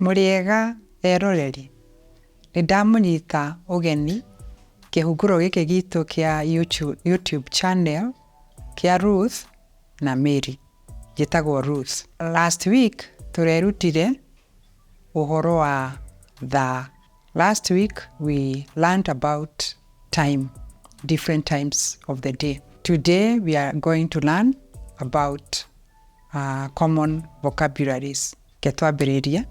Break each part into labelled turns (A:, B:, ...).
A: Muriega eroreri. Nidamunyita ugeni kihunguro giki gitu kia YouTube channel kia Ruth na Mary. Gitagwo Ruth. Last week turerutire uhoro wa thaa. Last week we learned about time, different times of the day. Today we are going to learn about common vocabularies. Ketwambiriria.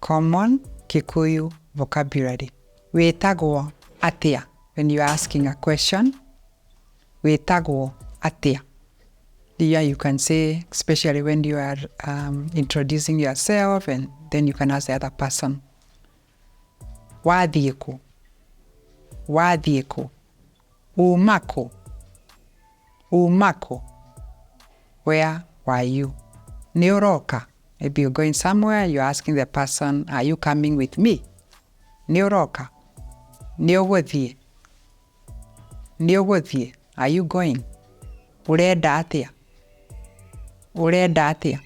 A: Common Kikuyu vocabulary. Wetagwo atia. When you are asking a question, wetagwo atia. Here you can say, especially when you are introducing yourself, and then you can ask the other person. Wathieko. Wathieko. Umako. Umako. Where were you? Niuroka. Maybe you're going somewhere, you're asking the person, are you coming with me? Niuroka. Niugothie. Niugothie. Are you going? Urenda atia. Urenda atia.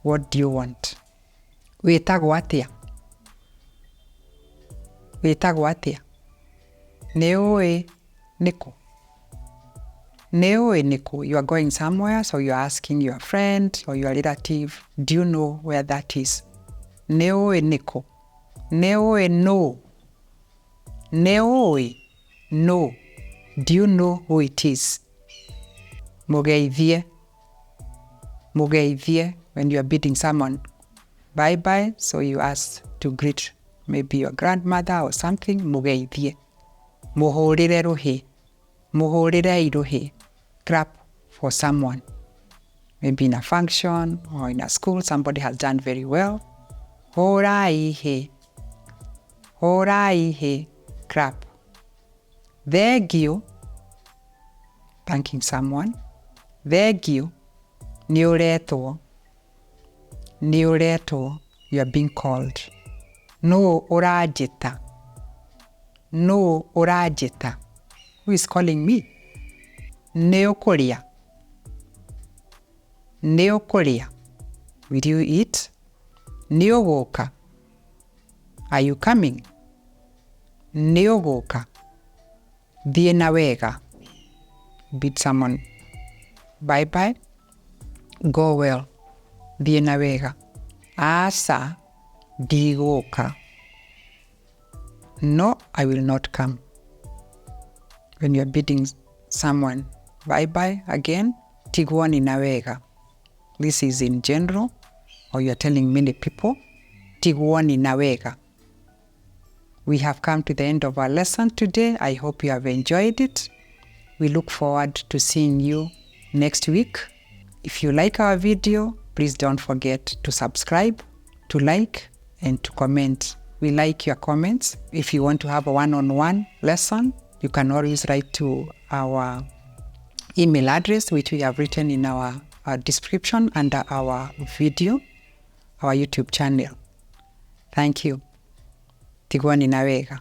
A: What do you want? Wetagwo atia. Wetagwo atia. Niue niku. Niue niku. You are going somewhere, so you're asking your friend or your relative, do you know where that is? Niue niku. Niue no. Niue no. Do you know who it is? Mugeithie. Mugeithie. When you are bidding someone bye-bye, so you ask to greet maybe your grandmother or something. Mugeithie. Muhurire ruhi. Muhurire iruhi. Clap for someone. Maybe in a function or in a school, somebody has done very well. Horaihe. Horaihe. Clap. Thank you. Thanking someone. Thank you. Niuretwo. Niuretwo. You are being called. No urajita. No urajita. Who is calling me? Neokoria. Neokoria. Will you eat? Neogoka. Are you coming? Neogoka. Thie na wega. Bid someone bye-bye. Go well. Thie na wega. Asa digoka. No, I will not come. When you are bidding someone bye-bye again, Tigwo na wega. This is in general, or you are telling many people, Tigwo na wega. We have come to the end of our lesson today. I hope you have enjoyed it. We look forward to seeing you next week. If you like our video, please don't forget to subscribe, to like, and to comment. We like your comments. If you want to have a one-on-one lesson, you can always write to our email address, which we have written in our description under our video, our YouTube channel. Thank you. Tigwo na wega.